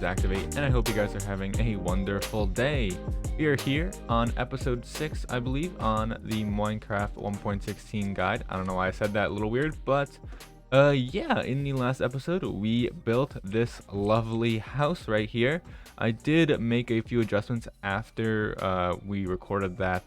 Zacktivate, and I hope you guys are having a wonderful day. We are here on episode 6, I believe, on the Minecraft 1.16 guide. I don't know why I said that, a little weird, but yeah, in the last episode, we built this lovely house right here. I did make a few adjustments after we recorded that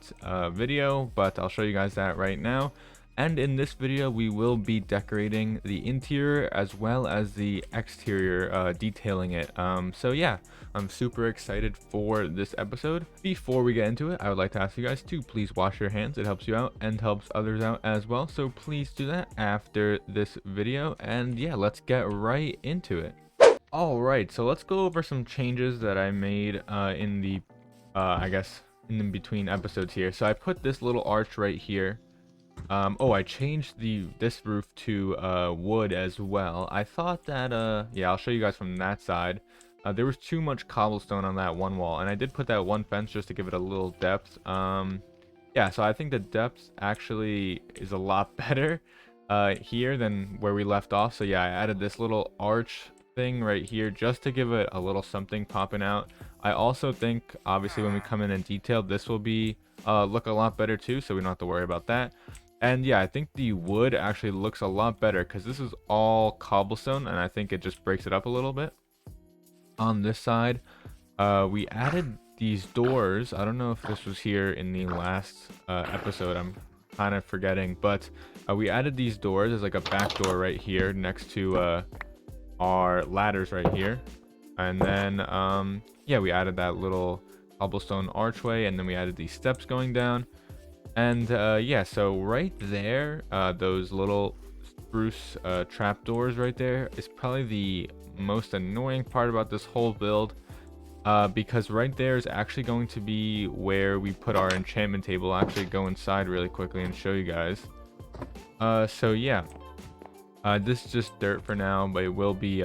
video, but I'll show you guys that right now. And in this video, we will be decorating the interior as well as the exterior, detailing it. So yeah, I'm super excited for this episode. Before we get into it, I would like to ask you guys to please wash your hands. It helps you out and helps others out as well. So please do that after this video. And yeah, let's get right into it. All right, so let's go over some changes that I made in the, I guess, in between episodes here. So I put this little arch right here. Oh, I changed this roof to wood as well. I thought that yeah, I'll show you guys from that side. There was too much cobblestone on that one wall, and I did put that one fence just to give it a little depth. Yeah, so I think the depth actually is a lot better here than where we left off. So yeah, I added this little arch thing right here just to give it a little something popping out. I also think obviously when we come in and detail, this will be look a lot better too, so we don't have to worry about that. And yeah, I think the wood actually looks a lot better because this is all cobblestone, and I think it just breaks it up a little bit. On this side, we added these doors. I don't know if this was here in the last episode. I'm kind of forgetting, but we added these doors as like a back door right here next to our ladders right here. And then yeah, we added that little cobblestone archway, and then we added these steps going down. And yeah, so right there, those little spruce trapdoors right there is probably the most annoying part about this whole build, because right there is actually going to be where we put our enchantment table. I'll actually go inside really quickly and show you guys. So yeah, this is just dirt for now, but it will be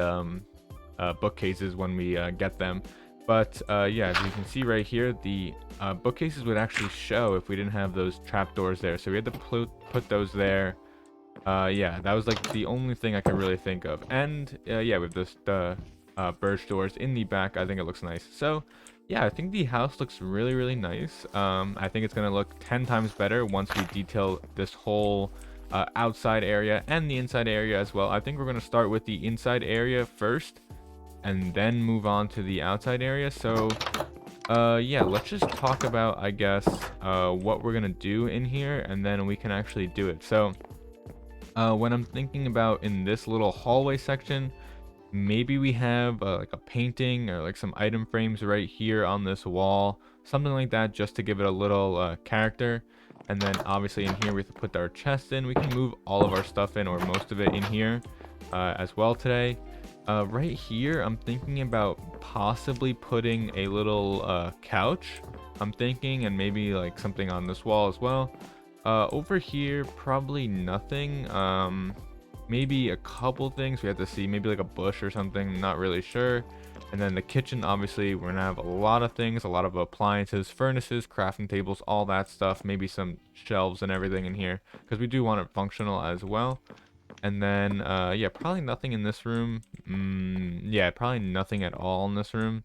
bookcases when we get them. But yeah, as you can see right here, the bookcases would actually show if we didn't have those trapdoors there. So we had to put those there. Yeah, that was like the only thing I could really think of. And yeah, with this birch doors in the back, I think it looks nice. So yeah, I think the house looks really, really nice. I think it's gonna look 10 times better once we detail this whole outside area and the inside area as well. I think we're gonna start with the inside area first, and then move on to the outside area. So yeah, let's just talk about, I guess, what we're gonna do in here, and then we can actually do it. So when I'm thinking about in this little hallway section, maybe we have like a painting or like some item frames right here on this wall, something like that, just to give it a little character. And then obviously in here we have to put our chest in. We can move all of our stuff in, or most of it in here as well today. Right here, I'm thinking about possibly putting a little couch, I'm thinking, and maybe like something on this wall as well. Over here, probably nothing. Maybe a couple things we have to see, maybe like a bush or something, not really sure. And then the kitchen, obviously we're gonna have a lot of things, a lot of appliances, furnaces, crafting tables, all that stuff, maybe some shelves and everything in here, because we do want it functional as well. And then yeah, probably nothing in this room. Yeah, probably nothing at all in this room.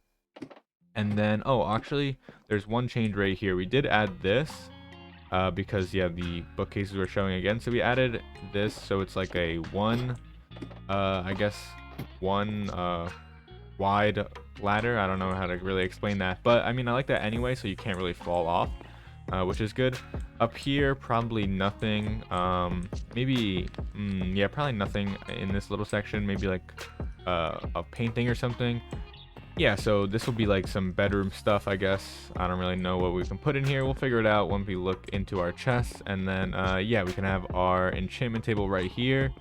And then, oh, actually there's one change right here. We did add this because yeah, the bookcases were showing again, so we added this, so it's like a one I guess one wide ladder. I don't know how to really explain that, but I mean, I like that anyway, so you can't really fall off, which is good. Up here, probably nothing. Maybe yeah, probably nothing in this little section. Maybe like a painting or something. Yeah, so this will be like some bedroom stuff, I guess. I don't really know what we can put in here. We'll figure it out when we look into our chests. And then yeah, we can have our enchantment table right here.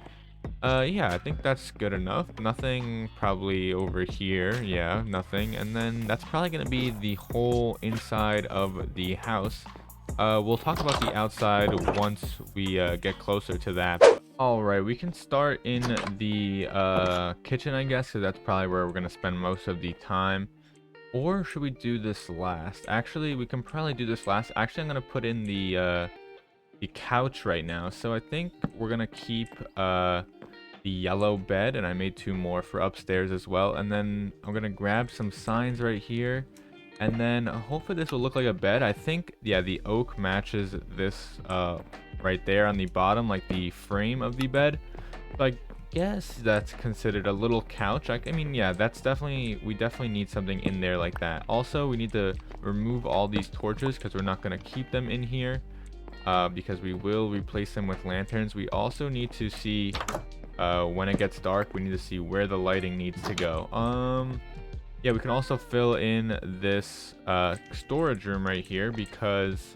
Yeah, I think that's good enough. Nothing probably over here. Yeah, nothing. And then that's probably gonna be the whole inside of the house. We'll talk about the outside once we get closer to that. All right, we can start in the kitchen, I guess, because that's probably where we're gonna spend most of the time. Or should we do this last? Actually, we can probably do this last. Actually, I'm gonna put in the couch right now. So I think we're gonna keep the the yellow bed, and I made 2 more for upstairs as well. And then I'm gonna grab some signs right here, and then hopefully this will look like a bed. I think, yeah, the oak matches this right there on the bottom, like the frame of the bed. So I guess that's considered a little couch. I mean, yeah, that's definitely, we definitely need something in there like that. Also, we need to remove all these torches because we're not going to keep them in here, because we will replace them with lanterns. We also need to see when it gets dark, we need to see where the lighting needs to go. Yeah, we can also fill in this storage room right here because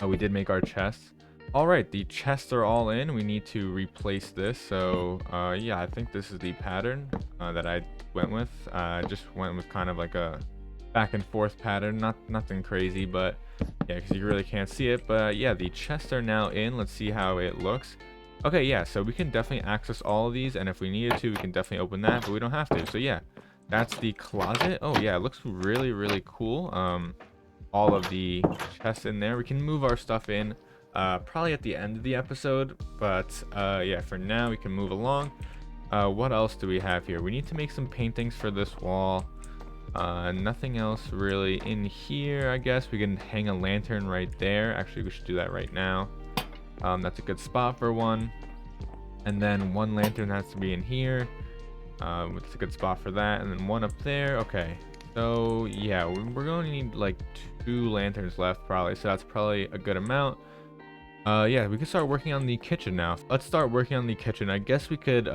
we did make our chests. All right, the chests are all in. We need to replace this. So yeah, I think this is the pattern that I went with. I just went with kind of like a back and forth pattern, nothing crazy, but yeah, because you really can't see it. But yeah, the chests are now in. Let's see how it looks. Okay, yeah, so we can definitely access all of these, and if we needed to, we can definitely open that, but we don't have to. So yeah, that's the closet. Oh yeah, it looks really, really cool. All of the chests in there. We can move our stuff in probably at the end of the episode, but yeah, for now we can move along. What else do we have here? We need to make some paintings for this wall. Nothing else really in here. I guess we can hang a lantern right there. Actually, we should do that right now. That's a good spot for one. And then one lantern has to be in here. It's a good spot for that. And then one up there. Okay, so yeah, we're going to need like 2 lanterns left probably, so that's probably a good amount. Yeah, we can start working on the kitchen now. Let's start working on the kitchen. I guess we could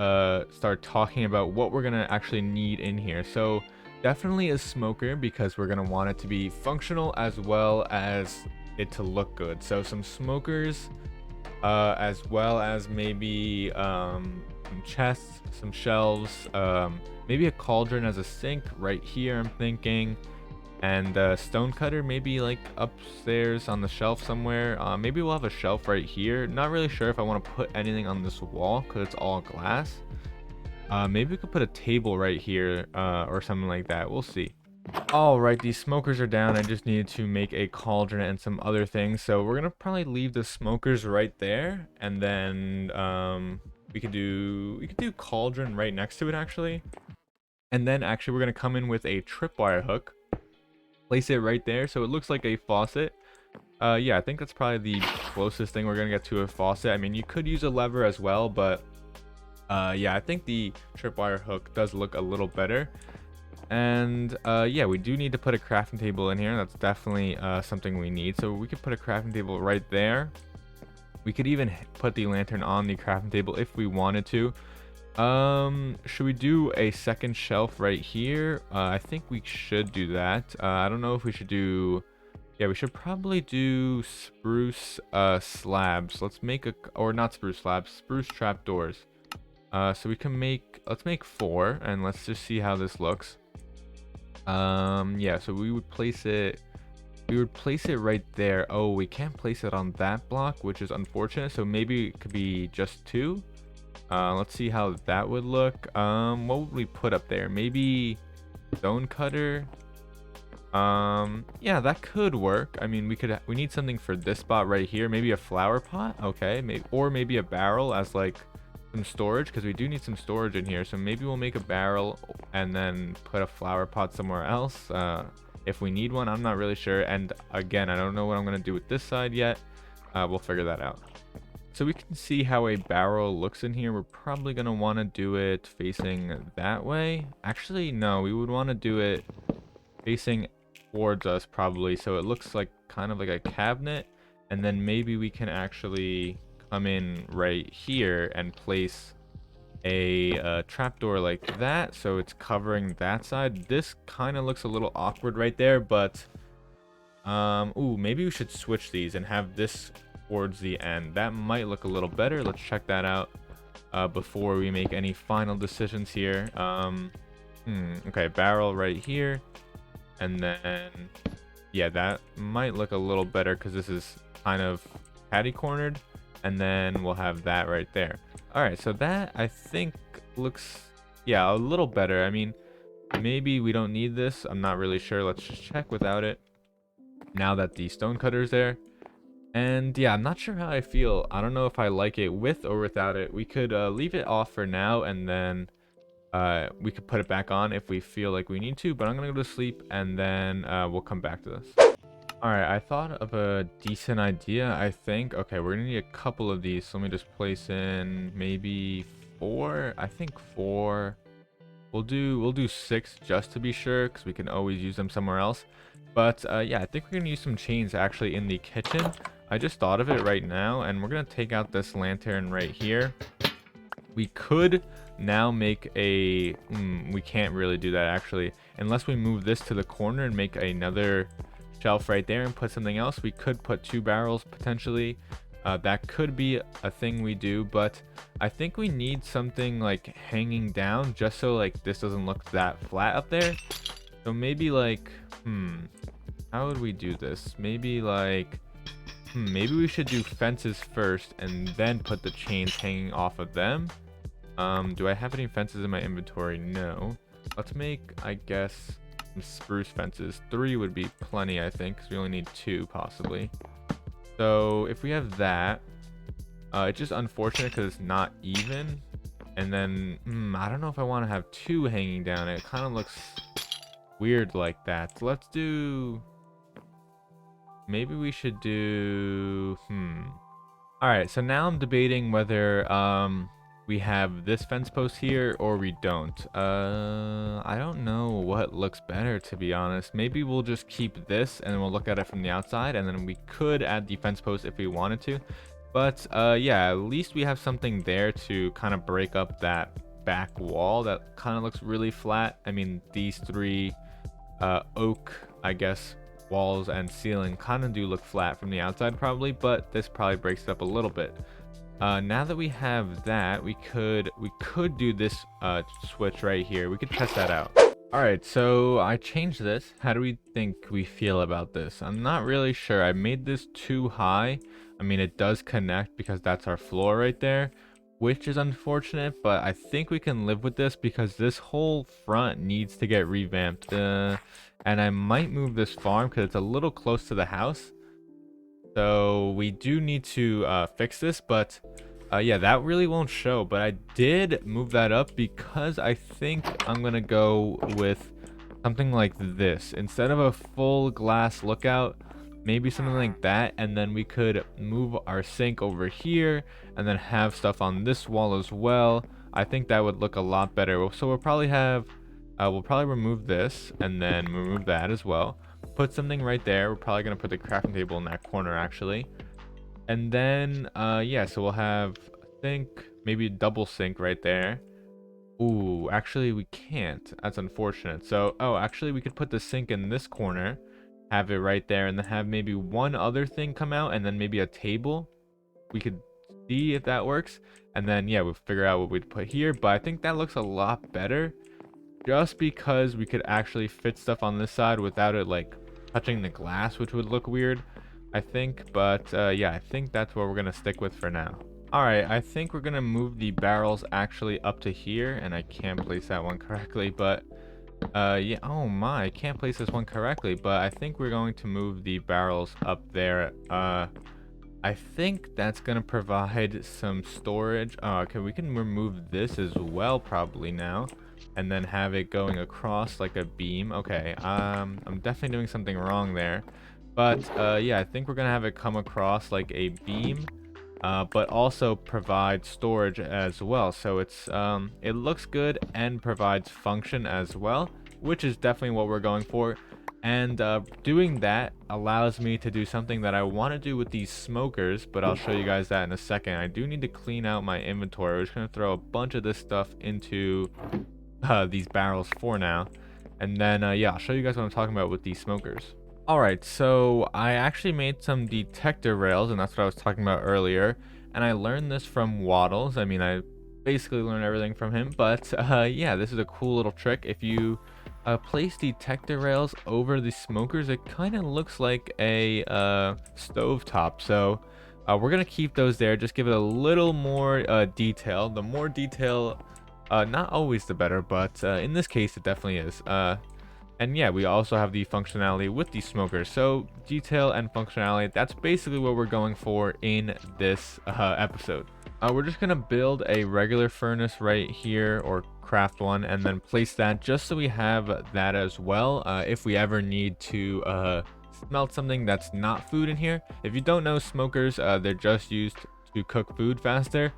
start talking about what we're gonna actually need in here. So definitely a smoker, because we're gonna want it to be functional as well as it to look good. So some smokers, as well as maybe some chests, some shelves, maybe a cauldron as a sink right here, I'm thinking. And stone cutter maybe like upstairs on the shelf somewhere. Maybe we'll have a shelf right here. Not really sure if I want to put anything on this wall because it's all glass. Maybe we could put a table right here, or something like that. We'll see. All right, these smokers are down. I just needed to make a cauldron and some other things, so we're gonna probably leave the smokers right there, and then we could do cauldron right next to it actually. And then actually we're gonna come in with a tripwire hook, place it right there so it looks like a faucet. Yeah, I think that's probably the closest thing we're gonna get to a faucet. I mean, you could use a lever as well, but yeah, I think the tripwire hook does look a little better. And yeah, we do need to put a crafting table in here. That's definitely something we need. So we could put a crafting table right there. We could even put the lantern on the crafting table if we wanted to. Should we do a second shelf right here? I think we should do that. I don't know if we should do, yeah, we should probably do spruce slabs. Let's make a, or not spruce slabs, spruce trapdoors. So we can make, let's make 4, and let's just see how this looks. Yeah, so we would place it right there. Oh, we can't place it on that block, which is unfortunate. So maybe it could be just 2. Let's see how that would look. What would we put up there? Maybe stone cutter. Yeah, that could work. I mean, we need something for this spot right here. Maybe a flower pot. Okay, maybe, or maybe a barrel as like some storage, because we do need some storage in here. So maybe we'll make a barrel and then put a flower pot somewhere else if we need one. I'm not really sure, and again, I don't know what I'm gonna do with this side yet. We'll figure that out. So we can see how a barrel looks in here. We're probably going to want to do it facing that way. Actually, no, we would want to do it facing towards us probably. So it looks like kind of like a cabinet. And then maybe we can actually come in right here and place a trapdoor like that. So it's covering that side. This kind of looks a little awkward right there, but ooh, maybe we should switch these and have this towards the end. That might look a little better. Let's check that out before we make any final decisions here. Okay, barrel right here, and then yeah, that might look a little better because this is kind of catty cornered, and then we'll have that right there. All right, so that I think looks, yeah, a little better. I mean, maybe we don't need this. I'm not really sure. Let's just check without it now that the stone cutter's there. And yeah, I'm not sure how I feel. I don't know if I like it with or without it. We could leave it off for now, and then we could put it back on if we feel like we need to. But I'm gonna go to sleep, and then we'll come back to this. All right, I thought of a decent idea, I think. Okay, we're gonna need a couple of these. So let me just place in maybe 4. I think 4. We'll do 6 just to be sure, because we can always use them somewhere else. But yeah, I think we're gonna use some chains actually in the kitchen. I just thought of it right now, and we're gonna take out this lantern right here. We could now make a we can't really do that actually, unless we move this to the corner and make another shelf right there and put something else. We could put 2 barrels potentially. That could be a thing we do, but I think we need something like hanging down just so like this doesn't look that flat up there. So maybe like how would we do this? Maybe like maybe we should do fences first and then put the chains hanging off of them. Do I have any fences in my inventory? No. Let's make, I guess, some spruce fences. 3 would be plenty, I think, because we only need 2 possibly. So if we have that, it's just unfortunate because it's not even. And then I don't know if I want to have 2 hanging down. It kind of looks weird like that. So let's do, maybe we should do all right, so now I'm debating whether we have this fence post here or we don't. I don't know what looks better, to be honest. Maybe we'll just keep this and then we'll look at it from the outside, and then we could add the fence post if we wanted to. But yeah, at least we have something there to kind of break up that back wall that kind of looks really flat. I mean, these 3 oak, I guess, walls and ceiling kind of do look flat from the outside probably, but this probably breaks it up a little bit. Now that we have that, we could do this switch right here. We could test that out. All right, so I changed this. How do we think we feel about this? I'm not really sure. I made this too high. I mean, it does connect because that's our floor right there, which is unfortunate, but I think we can live with this because this whole front needs to get revamped. And I might move this farm because it's a little close to the house. So we do need to fix this, but yeah, that really won't show. But I did move that up because I think I'm gonna go with something like this instead of a full glass lookout. Maybe something like that, and then we could move our sink over here and then have stuff on this wall as well. I think that would look a lot better. So we'll probably have we'll probably remove this and then remove that as well. Put something right there. We're probably gonna put the crafting table in that corner actually. And then yeah, so we'll have a sink, maybe a double sink right there. Ooh, actually we can't. That's unfortunate. So actually we could put the sink in this corner, have it right there, and then have maybe one other thing come out, and then maybe a table. We could see if that works, and then yeah, we'll figure out what we'd put here. But I think that looks a lot better just because we could actually fit stuff on this side without it like touching the glass, which would look weird, I think. But yeah, I think that's what we're gonna stick with for now. All right, I think we're gonna move the barrels actually up to here, and I can't place that one correctly, but yeah, oh my, I can't place this one correctly, but I think we're going to move the barrels up there. I think that's gonna provide some storage. Okay, we can remove this as well probably now, and then have it going across like a beam. Okay, I'm definitely doing something wrong there, but yeah, I think we're gonna have it come across like a beam, but also provide storage as well. So it's it looks good and provides function as well, which is definitely what we're going for. And doing that allows me to do something that I want to do with these smokers, but I'll show you guys that in a second. I do need to clean out my inventory. We're just going to throw a bunch of this stuff into these barrels for now, and then yeah, I'll show you guys what I'm talking about with these smokers. All right, so I actually made some detector rails, and that's what I was talking about earlier, and I learned this from Waddles. I mean, I basically learned everything from him, but yeah, this is a cool little trick. If you place detector rails over the smokers, it kind of looks like a stove top. So we're gonna keep those there, just give it a little more detail. The more detail, not always the better, but in this case it definitely is. And yeah, we also have the functionality with the smoker. So detail and functionality, that's basically what we're going for in this episode. We're just gonna build a regular furnace right here, or craft one, and then place that just so we have that as well, if we ever need to smelt something that's not food in here. If you don't know, smokers, they're just used to cook food faster.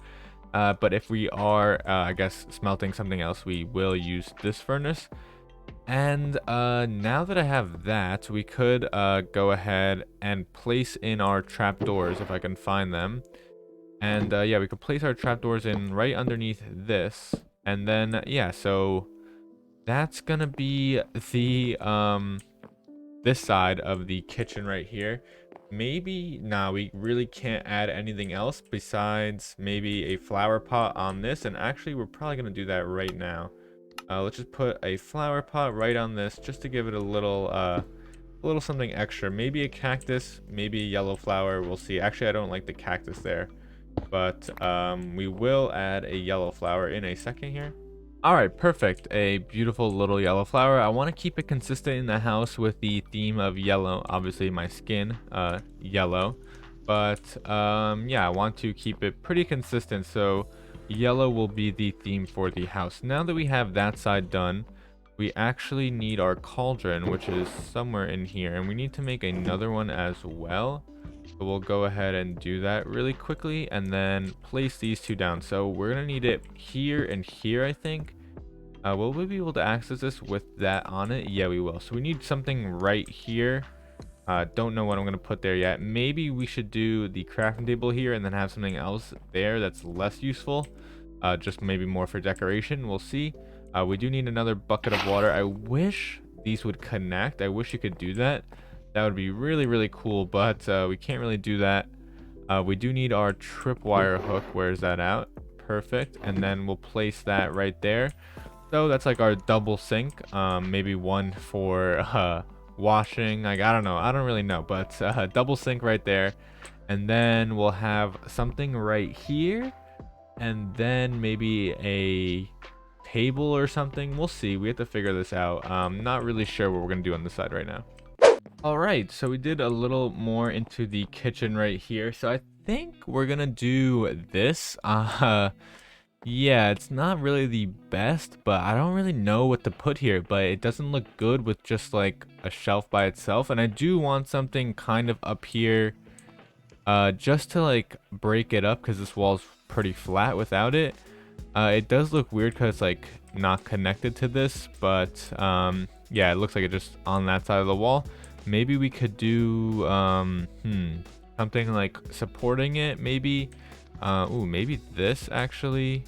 But if we are, I guess, smelting something else, we will use this furnace. And now that I have that, we could go ahead and place in our trapdoors if I can find them. And yeah, we could place our trapdoors in right underneath this. And then yeah, so that's gonna be the this side of the kitchen right here. Maybe nah, we really can't add anything else besides maybe a flower pot on this. And actually, we're probably gonna do that right now. Let's just put a flower pot right on this just to give it a little something extra. Maybe a cactus, maybe a yellow flower. We'll see. Actually, I don't like the cactus there, but we will add a yellow flower in a second here. All right, perfect. A beautiful little yellow flower. I want to keep it consistent in the house with the theme of yellow. Obviously, my skin, yellow, but yeah, I want to keep it pretty consistent. So yellow will be the theme for the house. Now that we have that side done, we actually need our cauldron, which is somewhere in here, and we need to make another one as well. So we'll go ahead and do that really quickly and then place these two down. So we're gonna need it here and here, I think. Will we be able to access this with that on it? Yeah, we will. So we need something right here. Don't know what I'm gonna put there yet. Maybe we should do the crafting table here and then have something else there that's less useful. Just maybe more for decoration. We'll see. We do need another bucket of water. I wish these would connect. I wish you could do that. That would be really, really cool, but we can't really do that. We do need our tripwire hook. Where's that out? Perfect. And then we'll place that right there. So that's like our double sink. Maybe one for washing. Like, I don't know. I don't really know, but double sink right there. And then we'll have something right here. And then maybe a table or something. We'll see. We have to figure this out. Not really sure what we're going to do on this side right now. All right, so we did a little more into the kitchen right here. So I think we're gonna do this. Yeah, it's not really the best, but I don't really know what to put here, but it doesn't look good with just like a shelf by itself. And I do want something kind of up here, just to like break it up because this wall's pretty flat without it. It does look weird because it's like not connected to this, but yeah, it looks like it's just on that side of the wall. Maybe we could do something like supporting it, maybe. Ooh, maybe this actually.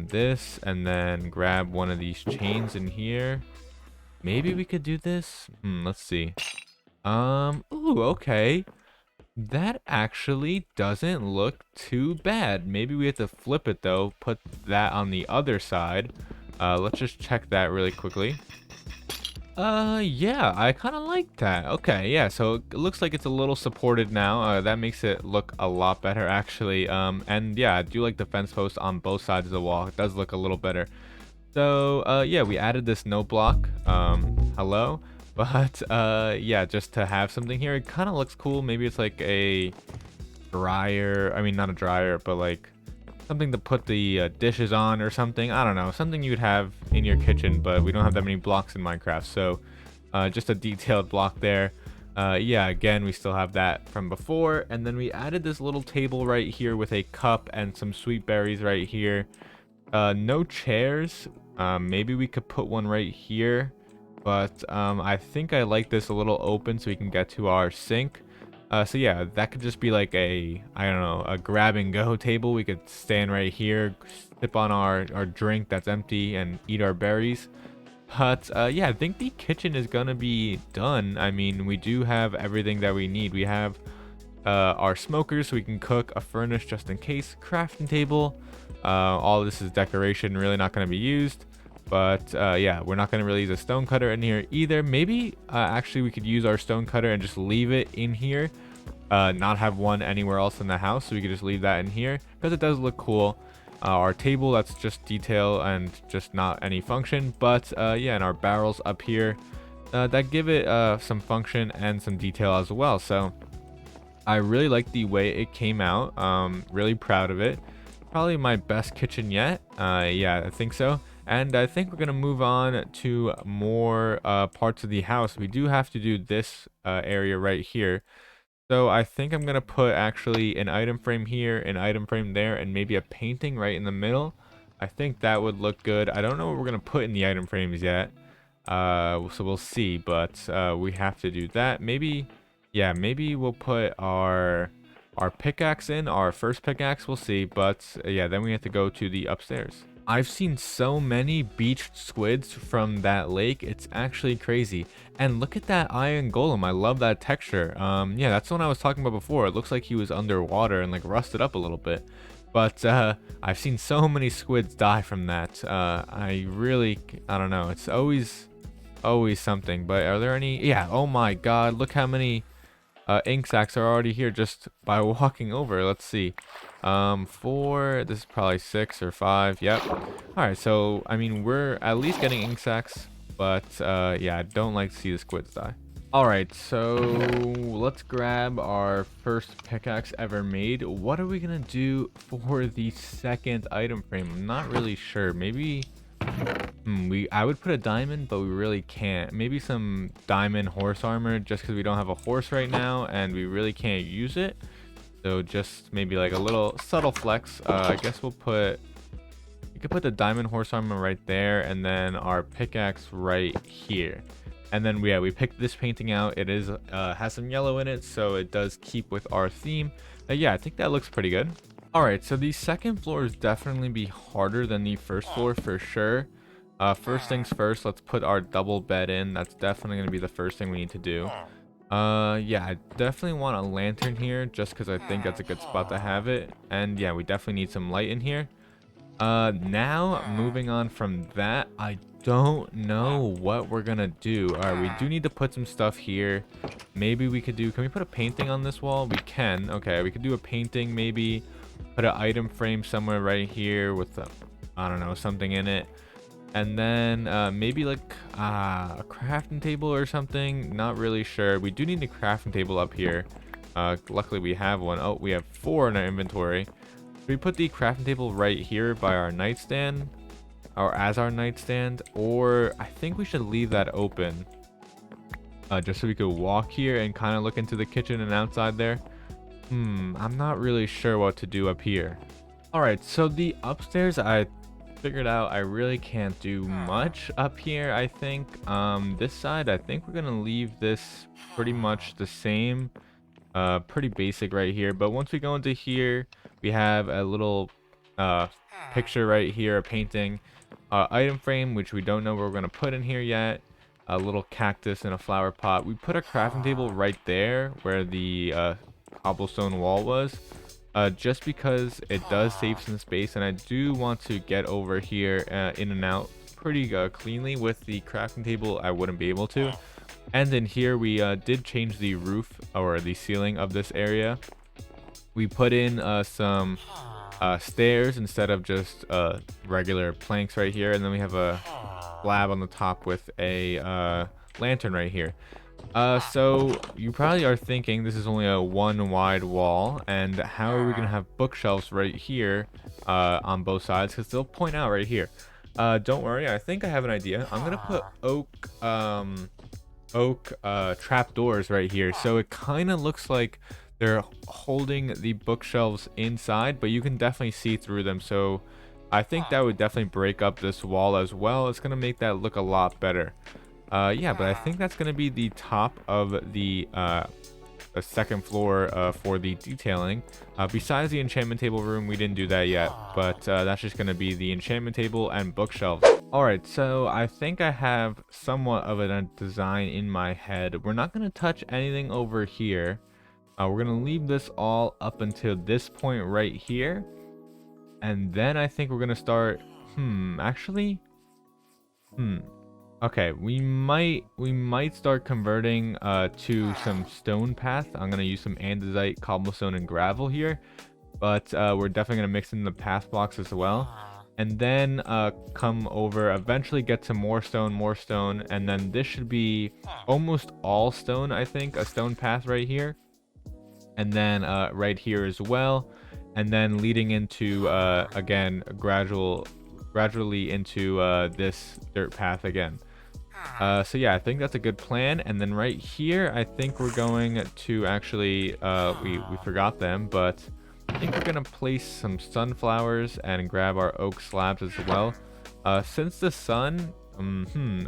This, and then grab one of these chains in here. Maybe we could do this. Let's see. Ooh, okay. That actually doesn't look too bad. Maybe we have to flip it though, put that on the other side. Let's just check that really quickly. Yeah, I kind of like that. Okay, yeah, so it looks like it's a little supported now. That makes it look a lot better, actually. And yeah, I do like the fence post on both sides of the wall. It does look a little better. So, yeah, we added this note block. Hello. But, yeah, just to have something here, it kind of looks cool. Maybe it's like a dryer. I mean, not a dryer, but like something to put the dishes on or something. I don't know, something you'd have in your kitchen, but we don't have that many blocks in Minecraft, so just a detailed block there. Yeah, again, we still have that from before, and then we added this little table right here with a cup and some sweet berries right here. No chairs. Maybe we could put one right here, but I think I like this a little open so we can get to our sink. So yeah, that could just be like a, I don't know, a grab and go table. We could stand right here, sip on our drink that's empty and eat our berries. But yeah, I think the kitchen is gonna be done. I mean, we do have everything that we need. We have our smokers so we can cook, a furnace just in case, crafting table. All this is decoration, really not gonna be used. But yeah, we're not going to really use a stone cutter in here either. Maybe actually we could use our stone cutter and just leave it in here. Not have one anywhere else in the house. So we could just leave that in here because it does look cool. our table, that's just detail and just not any function. But yeah, and our barrels up here that give it some function and some detail as well. So I really like the way it came out. Really proud of it. Probably my best kitchen yet. Yeah, I think so. And I think we're gonna move on to more parts of the house. We do have to do this area right here. So I think I'm gonna put actually an item frame here, an item frame there, and maybe a painting right in the middle. I think that would look good. I don't know what we're gonna put in the item frames yet. So we'll see, but we have to do that. Maybe, yeah, maybe we'll put our pickaxe in, our first pickaxe. We'll see, but yeah, then we have to go to the upstairs. I've seen so many beached squids from that lake. It's actually crazy. And look at that iron golem. I love that texture. Yeah, that's the one I was talking about before. It looks like he was underwater and like rusted up a little bit. But I've seen so many squids die from that. I don't know. It's always something. But are there any? Yeah. Oh my God. Look how many ink sacs are already here just by walking over. Let's see. 4. This is probably 6 or 5. Yep. All right. So I mean, we're at least getting ink sacs, but yeah, I don't like to see the squids die. All right. So let's grab our first pickaxe ever made. What are we gonna do for the second item frame? I'm not really sure. Maybe. I would put a diamond, but we really can't. Maybe some diamond horse armor, just because we don't have a horse right now and we really can't use it. So just maybe like a little subtle flex. I guess we could put the diamond horse armor right there, and then our pickaxe right here. And then we picked this painting out. It is has some yellow in it, so it does keep with our theme. Yeah, I think that looks pretty good. All right, so the second floor is definitely be harder than the first floor for sure. First things first, let's put our double bed in. That's definitely going to be the first thing we need to do. Yeah, I definitely want a lantern here just because I think that's a good spot to have it. And yeah, we definitely need some light in here. Now moving on from that, I don't know what we're gonna do. All right, we do need to put some stuff here. Maybe we could can we put a painting on this wall? We can. Okay, we could do a painting, maybe put an item frame somewhere right here with I don't know, something in it. And then maybe like a crafting table or something. Not really sure. We do need a crafting table up here. Luckily we have one. Oh, we have 4 in our inventory. We put the crafting table right here by our nightstand, or as our nightstand, or I think we should leave that open just so we could walk here and kind of look into the kitchen and outside there. I'm not really sure what to do up here. All right, so the upstairs, I figured out I really can't do much up here. I think this side, I think we're gonna leave this pretty much the same. Pretty basic right here, but once we go into here, we have a little picture right here, a painting, item frame, which we don't know what we're going to put in here yet, a little cactus and a flower pot. We put a crafting table right there where the cobblestone wall was, just because it does save some space, and I do want to get over here in and out pretty cleanly. With the crafting table I wouldn't be able to. And in here we did change the roof or the ceiling of this area. We put in some stairs instead of just regular planks right here, and then we have a slab on the top with a lantern right here. So you probably are thinking this is only a 1 wide wall, and how are we gonna have bookshelves right here on both sides, because they'll point out right here. Don't worry, I think I have an idea. I'm gonna put oak trap doors right here, so it kind of looks like they're holding the bookshelves inside, but you can definitely see through them. So I think that would definitely break up this wall as well. It's gonna make that look a lot better. Yeah, but I think that's gonna be the top of the second floor for the detailing. Besides the enchantment table room, we didn't do that yet, but that's just going to be the enchantment table and bookshelves. All right, so I think I have somewhat of a design in my head. We're not going to touch anything over here. We're going to leave this all up until this point right here, and then I think we're going to start okay, we might start converting to some stone path. I'm gonna use some andesite, cobblestone, and gravel here. but we're definitely going to mix in the path blocks as well. And then come over, eventually get to more stone, and then this should be almost all stone, I think, a stone path right here. And then right here as well. And then leading into, again, gradually into this dirt path again. So yeah, I think that's a good plan. And then right here, I think we're going to actually, we forgot them, but I think we're gonna place some sunflowers and grab our oak slabs as well. Since the sun,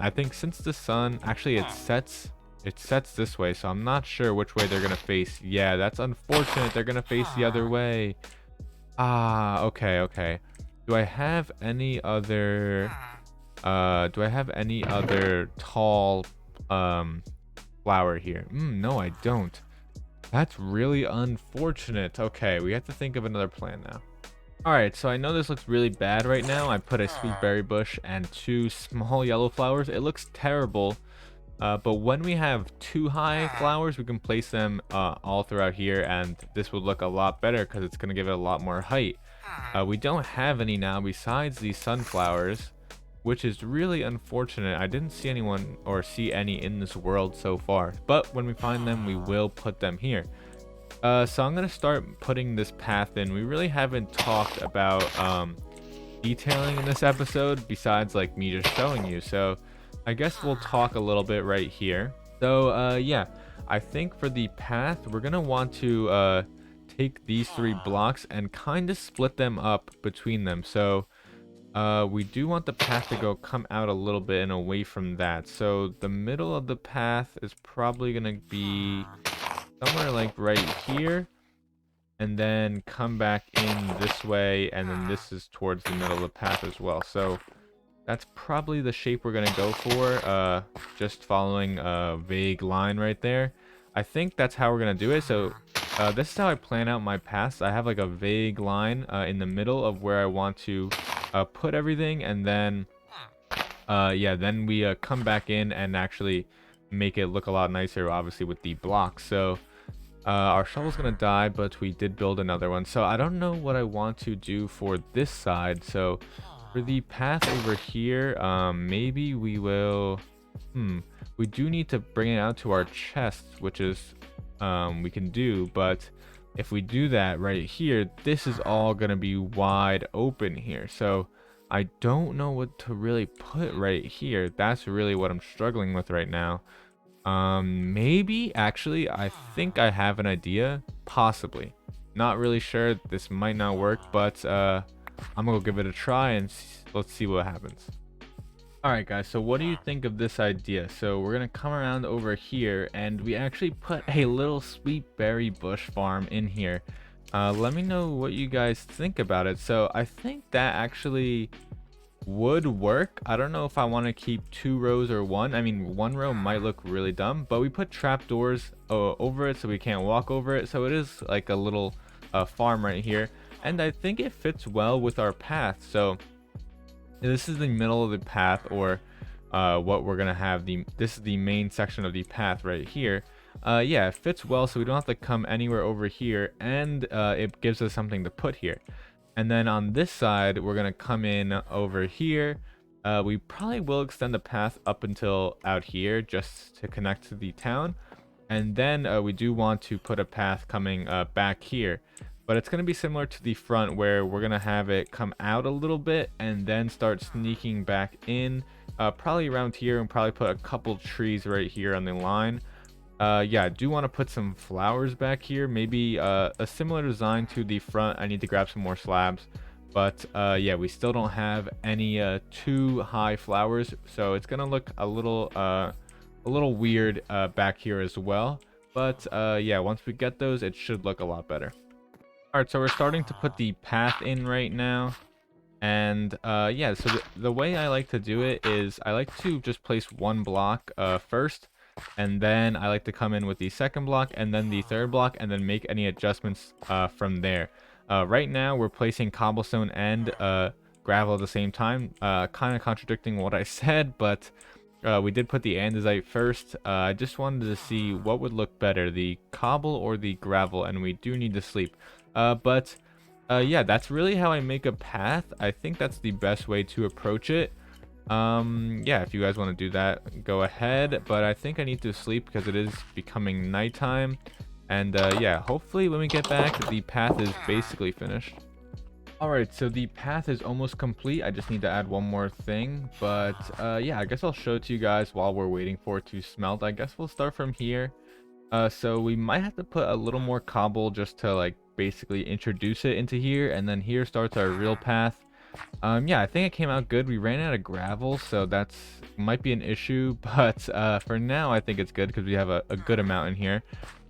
I think since the sun, actually it sets this way, so I'm not sure which way they're gonna face. Yeah, that's unfortunate. They're gonna face the other way. Ah, okay. Do I have any other tall flower here? No, I don't. That's really unfortunate. Okay, we have to think of another plan now. Alright, so I know this looks really bad right now. I put a sweet berry bush and 2 small yellow flowers. It looks terrible. But when we have 2 high flowers, we can place them all throughout here, and this would look a lot better because it's going to give it a lot more height. We don't have any now besides these sunflowers, which is really unfortunate. I didn't see anyone or see any in this world so far, but when we find them, we will put them here. So I'm going to start putting this path in. We really haven't talked about detailing in this episode besides like me just showing you, so I guess we'll talk a little bit right here. So yeah, I think for the path, we're gonna want to take these 3 blocks and kind of split them up between them. So we do want the path to come out a little bit and away from that. So the middle of the path is probably gonna be somewhere like right here, and then come back in this way, and then this is towards the middle of the path as well. So that's probably the shape we're gonna go for, just following a vague line right there. I think that's how we're gonna do it. So this is how I plan out my paths. I have like a vague line in the middle of where I want to put everything, and then yeah, then we come back in and actually make it look a lot nicer, obviously with the blocks. So our shovel's gonna die, but we did build another one. So I don't know what I want to do for this side. So for the path over here, maybe we will, we do need to bring it out to our chest, which is, we can do, but if we do that right here, this is all gonna be wide open here. So I don't know what to really put right here. That's really what I'm struggling with right now. Maybe actually, I think I have an idea, possibly. Not really sure. This might not work, but I'm gonna go give it a try and let's see what happens. Alright guys, so what do you think of this idea? So we're gonna come around over here, and we actually put a little sweet berry bush farm in here. Let me know what you guys think about it. So I think that actually would work. I don't know if I want to keep 2 rows or 1. I mean, 1 row might look really dumb, but we put trapdoors over it so we can't walk over it. So it is like a little farm right here, and I think it fits well with our path. So this is the middle of the path, or what we're gonna have. This is the main section of the path right here. Yeah, it fits well, so we don't have to come anywhere over here, and it gives us something to put here. And then on this side, we're gonna come in over here. We probably will extend the path up until out here just to connect to the town. And then we do want to put a path coming back here. But it's gonna be similar to the front, where we're gonna have it come out a little bit and then start sneaking back in. Probably around here, and probably put a couple trees right here on the line. Yeah, I do want to put some flowers back here, maybe a similar design to the front. I need to grab some more slabs, but yeah, we still don't have any too high flowers, so it's gonna look a little weird back here as well. But yeah, once we get those, it should look a lot better. All right, so we're starting to put the path in right now. And yeah, so the way I like to do it is I like to just place 1 block first, and then I like to come in with the 2nd block and then the 3rd block, and then make any adjustments from there. Right now we're placing cobblestone and gravel at the same time, kind of contradicting what I said, but we did put the andesite first. I just wanted to see what would look better, the cobble or the gravel, and we do need to sleep. But Yeah, that's really how I make a path. I think that's the best way to approach it. Yeah, if you guys want to do that, go ahead. But I think I need to sleep because it is becoming nighttime. And yeah, hopefully when we get back, the path is basically finished. Alright, so the path is almost complete. I just need to add one more thing. But yeah, I guess I'll show it to you guys while we're waiting for it to smelt. I guess we'll start from here. So we might have to put a little more cobble just to like basically introduce it into here, and then here starts our real path. Yeah, I think it came out good. We ran out of gravel, so that's might be an issue, but for now I think it's good because we have a good amount in here.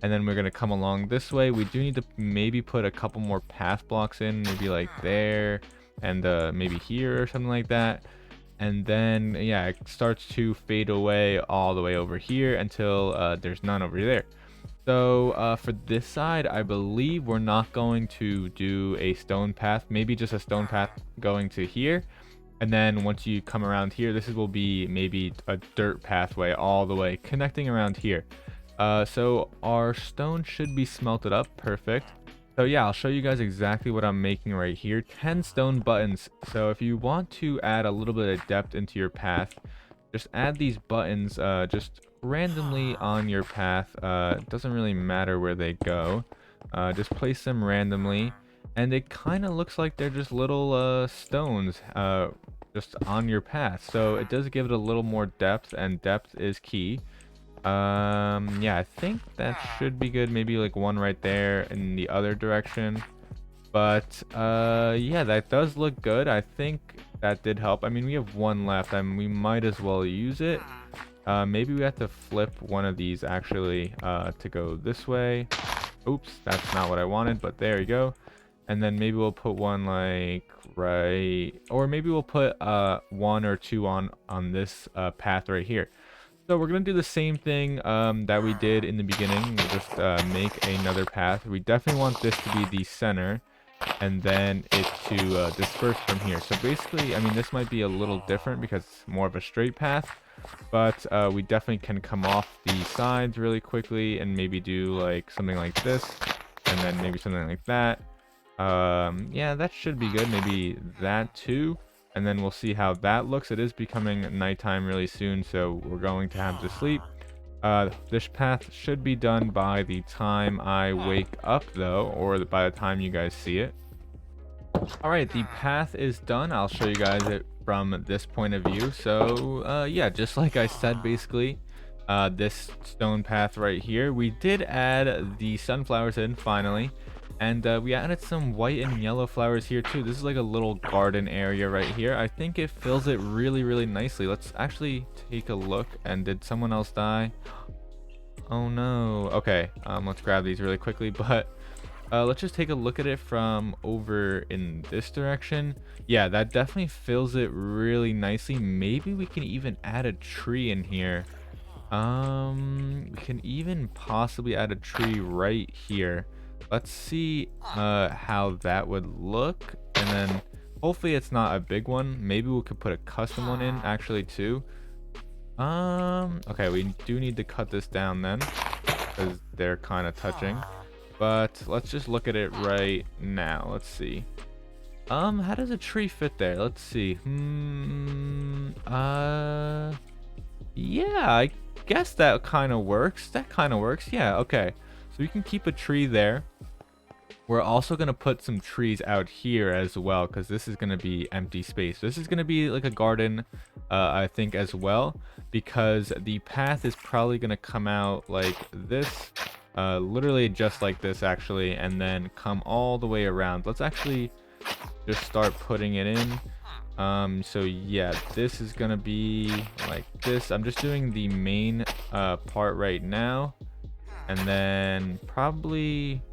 And then we're gonna come along this way. We do need to maybe put a couple more path blocks in, maybe like there and maybe here or something like that. And then yeah, it starts to fade away all the way over here until there's none over there. So for this side, I believe we're not going to do a stone path, maybe just a stone path going to here. And then once you come around here, will be maybe a dirt pathway all the way connecting around here. So our stone should be smelted up. Perfect. So yeah, I'll show you guys exactly what I'm making right here. 10 stone buttons. So if you want to add a little bit of depth into your path, just add these buttons just randomly on your path. It doesn't really matter where they go. Just place them randomly. And it kind of looks like they're just little stones just on your path. So it does give it a little more depth, and depth is key. Yeah, I think that should be good. Maybe like one right there in the other direction. But yeah, that does look good. I think that did help. I mean, we have one left. I mean, we might as well use it. Maybe we have to flip one of these actually to go this way. Oops, that's not what I wanted, but there you go. And then maybe we'll put one like right, or maybe we'll put one or two on this path right here. So we're gonna do the same thing that we did in the beginning. We'll just make another path. We definitely want this to be the center, and then it to disperse from here. So basically, I mean, this might be a little different because it's more of a straight path, but we definitely can come off the sides really quickly and maybe do like something like this, and then maybe something like that. Yeah, that should be good. Maybe that too. And then we'll see how that looks. It is becoming nighttime really soon, so we're going to have to sleep. This path should be done by the time I wake up, though, or by the time you guys see it. All right, the path is done. I'll show you guys it from this point of view. So, yeah, just like I said, basically, this stone path right here, we did add the sunflowers in finally. And we added some white and yellow flowers here too. This is like a little garden area right here. I think it fills it really, really nicely. Let's actually take a look. And did someone else die? Oh no. Okay, let's grab these really quickly. But let's just take a look at it from over in this direction. Yeah, that definitely fills it really nicely. Maybe we can even add a tree in here. We can even possibly add a tree right here. Let's see how that would look, and then hopefully it's not a big one. Maybe we could put a custom one in actually too. Okay, we do need to cut this down then because they're kind of touching. But let's just look at it right now. Let's see. How does a tree fit there? Let's see. Yeah, I guess that kind of works. That kind of works. Yeah, okay. So we can keep a tree there. We're also going to put some trees out here as well, because this is going to be empty space. This is going to be like a garden, I think, as well, because the path is probably going to come out like this, literally just like this, actually, and then come all the way around. Let's actually just start putting it in. So yeah, this is going to be like this. I'm just doing the main part right now, and then probably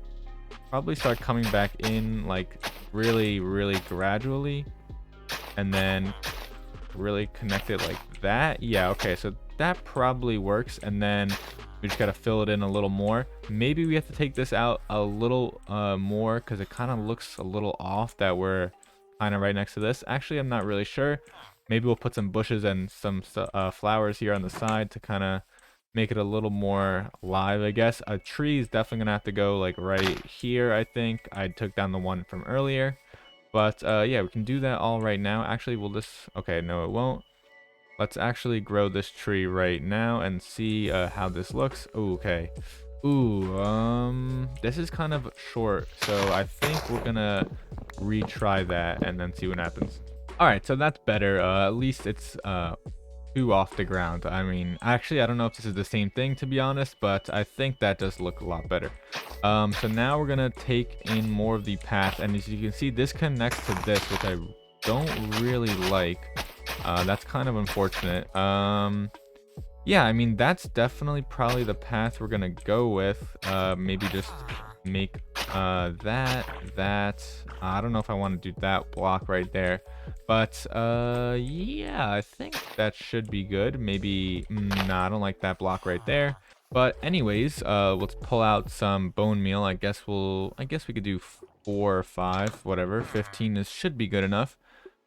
start coming back in like really gradually, and then really connect it like that. Yeah, okay, so that probably works. And then we just gotta fill it in a little more. Maybe we have to take this out a little more because it kind of looks a little off that we're kind of right next to this. Actually, I'm not really sure. Maybe we'll put some bushes and some flowers here on the side to kind of make it a little more live, I guess. A tree is definitely gonna have to go like right here. I think I took down the one from earlier, but yeah, we can do that all right now. Actually, will this? Okay, no, it won't. Let's actually grow this tree right now and see how this looks. Ooh, okay. Ooh, this is kind of short, so I think we're gonna retry that and then see what happens. All right, so that's better. At least it's two off the ground. I mean, actually, I don't know if this is the same thing, to be honest, but I think that does look a lot better. So now we're gonna take in more of the path, and as you can see, this connects to this, which I don't really like. That's kind of unfortunate. Yeah, I mean, that's definitely probably the path we're gonna go with. Maybe just make that. I don't know if I want to do that block right there, but yeah, I think that should be good. Maybe nah, I don't like that block right there. But anyways, let's pull out some bone meal. I guess we could do 4 or 5, whatever. 15 is should be good enough.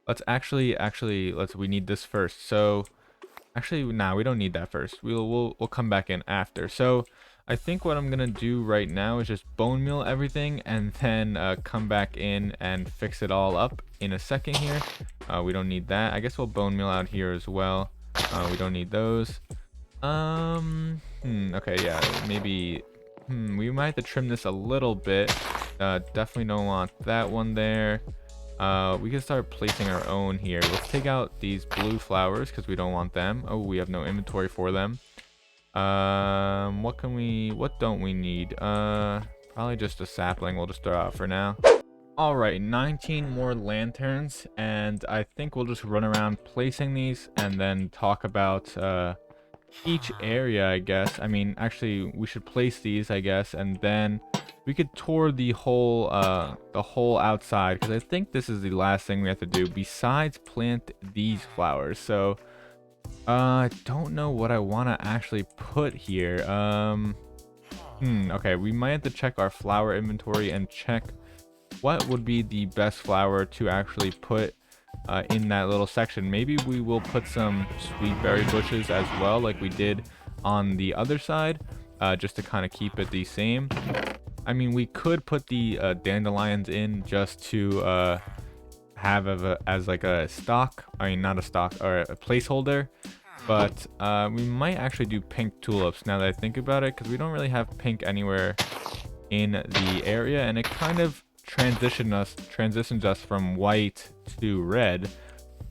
Let's we need this first. So actually, nah, we don't need that first. We'll come back in after. So I think what I'm gonna do right now is just bone meal everything and then come back in and fix it all up in a second here. We don't need that. I guess we'll bone meal out here as well. We don't need those. Okay, yeah, maybe. We might have to trim this a little bit. Definitely don't want that one there. We can start placing our own here. Let's take out these blue flowers because we don't want them. Oh, we have no inventory for them. What don't we need? Probably just a sapling we'll just throw out for now. All right, 19 more lanterns, and I think we'll just run around placing these and then talk about each area, I guess. I mean, actually, we should place these, I guess, and then we could tour the whole outside, because I think this is the last thing we have to do besides plant these flowers. So I don't know what I want to actually put here. Okay, we might have to check our flower inventory and check what would be the best flower to actually put in that little section. Maybe we will put some sweet berry bushes as well, like we did on the other side, just to kind of keep it the same. I mean, we could put the dandelions in just to have as like a stock. I mean, not a stock, or a placeholder. But we might actually do pink tulips now that I think about it, because we don't really have pink anywhere in the area, and it kind of transitions us from white to red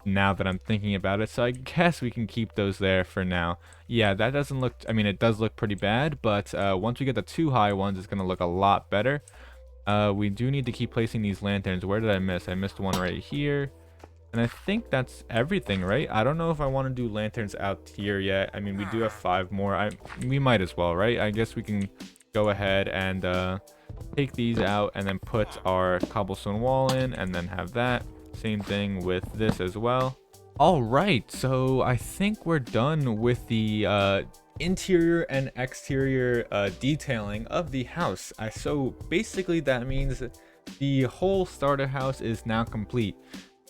now that I'm thinking about it. So I guess we can keep those there for now. Yeah, that doesn't look, I mean, it does look pretty bad, but once we get the 2 high ones, it's going to look a lot better. We do need to keep placing these lanterns. Where did I miss? I missed one right here. And I think that's everything, right? I don't know if I want to do lanterns out here yet. I mean, we do have 5 more. We might as well, right? I guess we can go ahead and take these out and then put our cobblestone wall in and then have that. Same thing with this as well. All right, so I think we're done with the interior and exterior detailing of the house. So basically that means the whole starter house is now complete.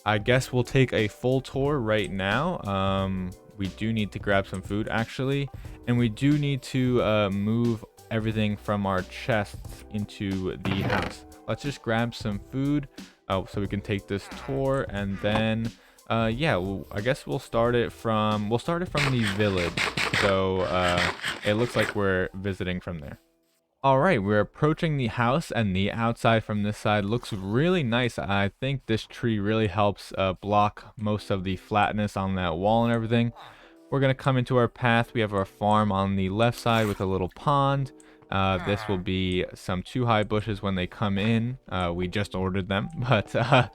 I guess we'll take a full tour right now. We do need to grab some food actually, and we do need to move everything from our chests into the house. Let's just grab some food so we can take this tour, and then yeah, I guess we'll start it from the village. So it looks like we're visiting from there. All right, we're approaching the house, and the outside from this side looks really nice. I think this tree really helps block most of the flatness on that wall and everything. We're going to come into our path. We have our farm on the left side with a little pond. This will be some 2 high bushes when they come in. We just ordered them, but all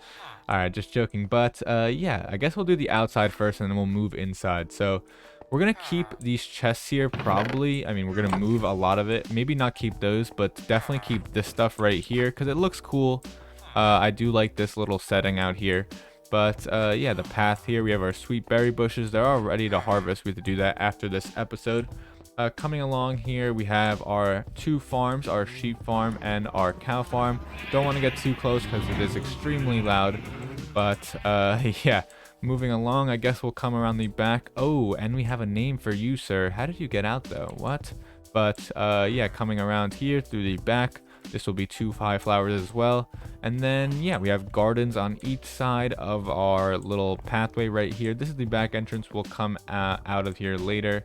right, just joking. But yeah, I guess we'll do the outside first, and then we'll move inside. So we're going to keep these chests here probably. I mean, we're going to move a lot of it. Maybe not keep those, but definitely keep this stuff right here because it looks cool. I do like this little setting out here. But yeah, the path here, we have our sweet berry bushes. They're all ready to harvest. We have to do that after this episode. Coming along here, we have our 2 farms, our sheep farm and our cow farm. Don't want to get too close because it is extremely loud. But yeah. Moving along, I guess we'll come around the back. Oh, and we have a name for you, sir. How did you get out though? What? But yeah, coming around here through the back, this will be 2 high flowers as well. And then yeah, we have gardens on each side of our little pathway right here. This is the back entrance. We'll come out of here later.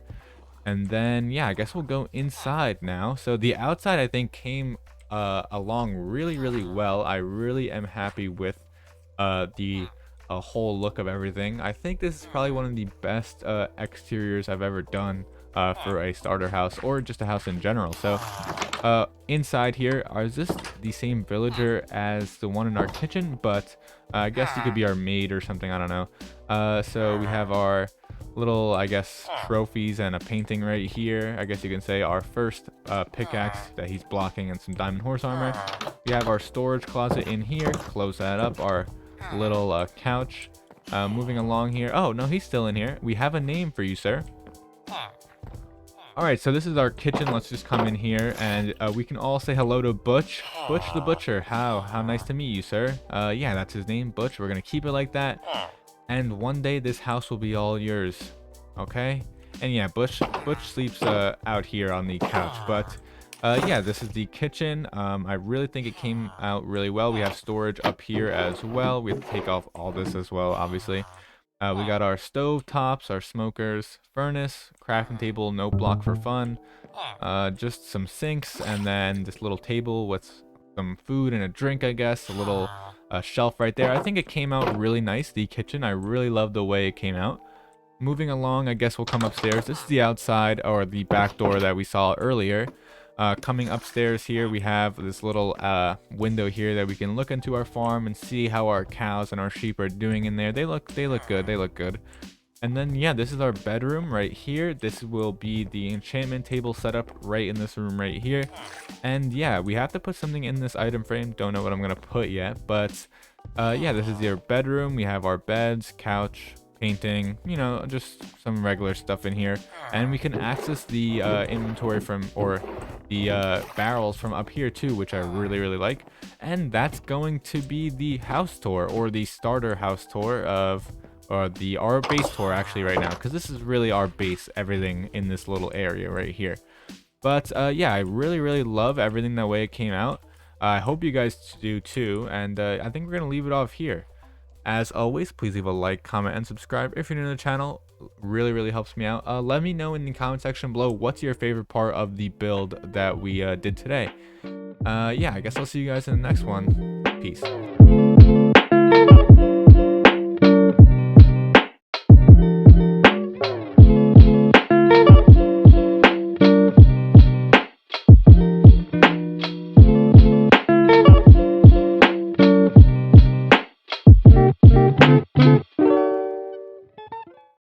And then yeah, I guess we'll go inside now. So the outside I think came along really well. I really am happy with the whole look of everything. I think this is probably one of the best exteriors I've ever done for a starter house or just a house in general. So inside here, is this the same villager as the one in our kitchen? But I guess he could be our maid or something, I don't know. So we have our little, I guess, trophies and a painting right here. I guess you can say our first pickaxe that he's blocking and some diamond horse armor. We have our storage closet in here. Close that up. Our little couch. Moving along here. Oh, no, he's still in here. We have a name for you, sir. Alright, so this is our kitchen. Let's just come in here and we can all say hello to Butch. Butch the Butcher. How nice to meet you, sir. Yeah, that's his name, Butch. We're gonna keep it like that. And one day this house will be all yours. Okay? And yeah, Butch sleeps out here on the couch. But yeah, this is the kitchen. I really think it came out really well. We have storage up here as well. We have to take off all this as well, obviously. We got our stove tops, our smokers, furnace, crafting table, note block for fun, just some sinks, and then this little table with some food and a drink, I guess, a little shelf right there. I think it came out really nice, the kitchen. I really love the way it came out. Moving along, I guess we'll come upstairs. This is the outside or the back door that we saw earlier. Coming upstairs here, we have this little window here that we can look into our farm and see how our cows and our sheep are doing in there. They look good. They look good. And then yeah, this is our bedroom right here. This will be the enchantment table set up right in this room right here. And yeah, we have to put something in this item frame. Don't know what I'm gonna put yet, but yeah, this is your bedroom. We have our beds, couch, painting, you know, just some regular stuff in here. And we can access the inventory from, or the barrels from up here too, which I really like. And that's going to be the house tour, or the starter house tour of, or our base tour actually right now, because this is really our base, everything in this little area right here. But yeah, I really love everything the way it came out. I hope you guys do too, and I think we're gonna leave it off here. As always, please leave a like, comment, and subscribe if you're new to the channel. Really helps me out. Let me know in the comment section below what's your favorite part of the build that we did today. Yeah, I guess I'll see you guys in the next one. Peace.